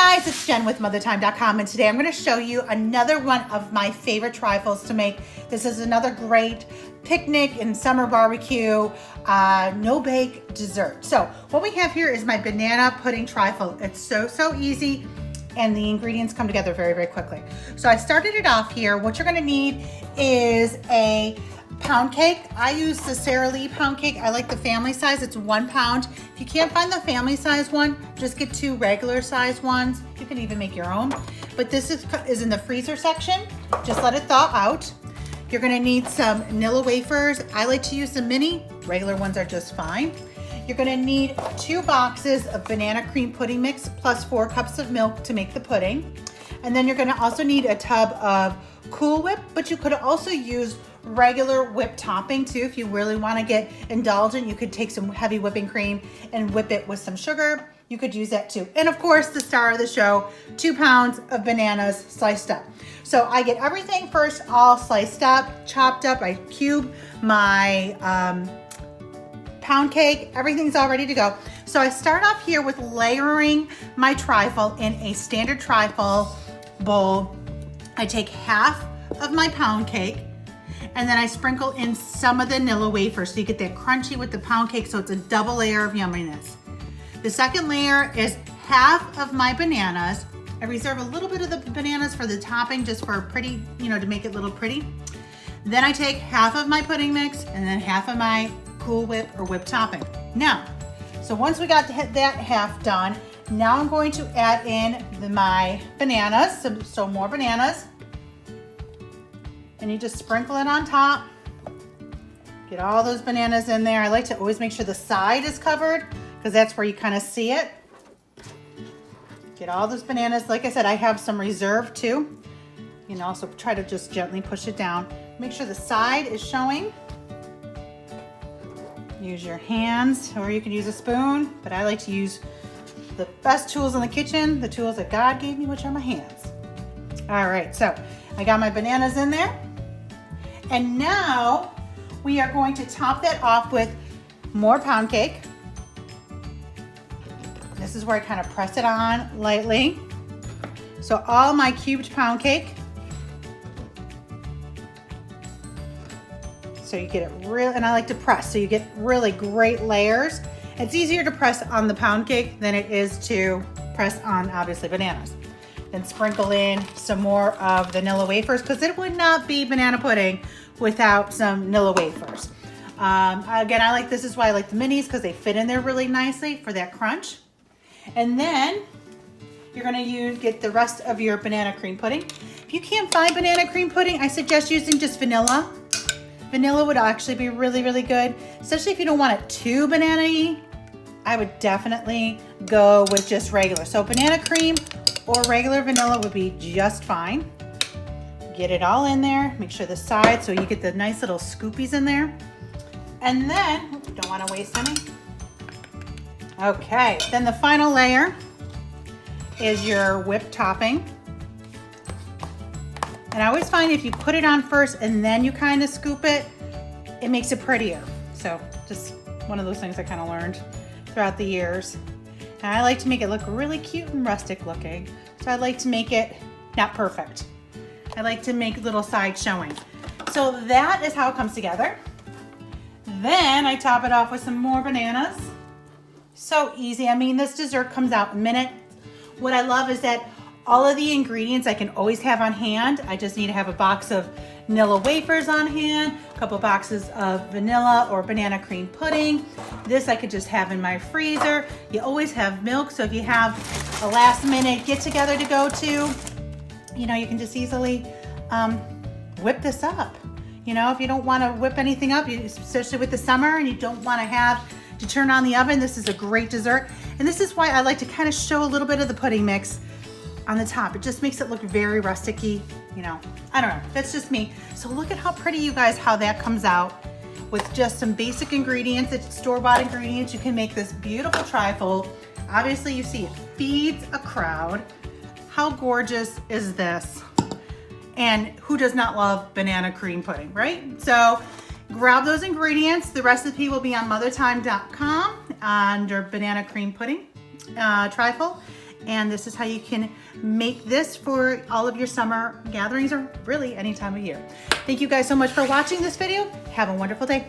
guys, it's Jen with MotherTime.com, and today I'm going to show you another one of my favorite trifles to make. This is another great picnic and summer barbecue, no-bake dessert. So what we have here is my banana pudding trifle. It's so easy, and the ingredients come together very quickly. So I started it off here. What you're going to need is a pound cake. I use the Sara Lee pound cake. I like the family size. It's 1 pound. If you can't find the family size one, just get 2 regular size ones. You can even make your own. But this is in the freezer section. Just let it thaw out. You're gonna need some Nilla wafers. I like to use the mini. Regular ones are just fine. You're gonna need 2 boxes of banana cream pudding mix plus 4 cups of milk to make the pudding. And then you're gonna also need a tub of Cool Whip, but you could also use regular whipped topping too. If you really want to get indulgent, you could take some heavy whipping cream and whip it with some sugar. You could use that too. And of course, the star of the show, 2 pounds of bananas sliced up. So I get everything first all sliced up, chopped up. I cube my pound cake. Everything's all ready to go. So I start off here with layering my trifle in a standard trifle bowl. I take half of my pound cake, and then I sprinkle in some of the Nilla wafers so you get that crunchy with the pound cake, so it's a double layer of yumminess. The second layer is half of my bananas. I reserve a little bit of the bananas for the topping, just for pretty, to make it a little pretty. Then I take half of my pudding mix and then half of my Cool Whip or whipped topping. Now, so once we got that half done, now I'm going to add in my bananas, so more bananas. And you just sprinkle it on top. Get all those bananas in there. I like to always make sure the side is covered because that's where you kind of see it. Get all those bananas. Like I said, I have some reserved too. You can also try to just gently push it down. Make sure the side is showing. Use your hands, or you can use a spoon, but I like to use the best tools in the kitchen, the tools that God gave me, which are my hands. All right, so I got my bananas in there. And now we are going to top that off with more pound cake. This is where I kind of press it on lightly. So all my cubed pound cake. So you get it real, and I like to press, so you get really great layers. It's easier to press on the pound cake than it is to press on, obviously, bananas. Then sprinkle in some more of the Nilla wafers, because it would not be banana pudding without some Nilla wafers. Again, this is why I like the minis, because they fit in there really nicely for that crunch. And then you're gonna get the rest of your banana cream pudding. If you can't find banana cream pudding, I suggest using just vanilla. Vanilla would actually be really good, especially if you don't want it too banana-y. I would definitely go with just regular. So banana cream or regular vanilla would be just fine. Get it all in there. Make sure the sides, so you get the nice little scoopies in there. And then, don't want to waste any. Okay, then the final layer is your whipped topping. And I always find if you put it on first and then you kind of scoop it, it makes it prettier. So just one of those things I kind of learned throughout the years. And I like to make it look really cute and rustic looking. So I like to make it not perfect. I like to make little sides showing. So that is how it comes together. Then I top it off with some more bananas. So easy. I mean, this dessert comes out in minutes. What I love is that all of the ingredients I can always have on hand. I just need to have a box of Nilla wafers on hand, a couple boxes of vanilla or banana cream pudding. This I could just have in my freezer. You always have milk, so if you have a last minute get together to go to, you can just easily whip this up. If you don't want to whip anything up, especially with the summer, and you don't want to have to turn on the oven, this is a great dessert. And this is why I like to kind of show a little bit of the pudding mix on the top. It just makes it look very rustic-y, I don't know, that's just me. So look at how pretty, you guys, how that comes out with just some basic ingredients. It's store-bought ingredients. You can make this beautiful trifle. Obviously, you see it feeds a crowd. How gorgeous is this? And who does not love banana cream pudding, right? So grab those ingredients. The recipe will be on mothertime.com under banana cream pudding trifle. And this is how you can make this for all of your summer gatherings or really any time of year. Thank you guys so much for watching this video. Have a wonderful day.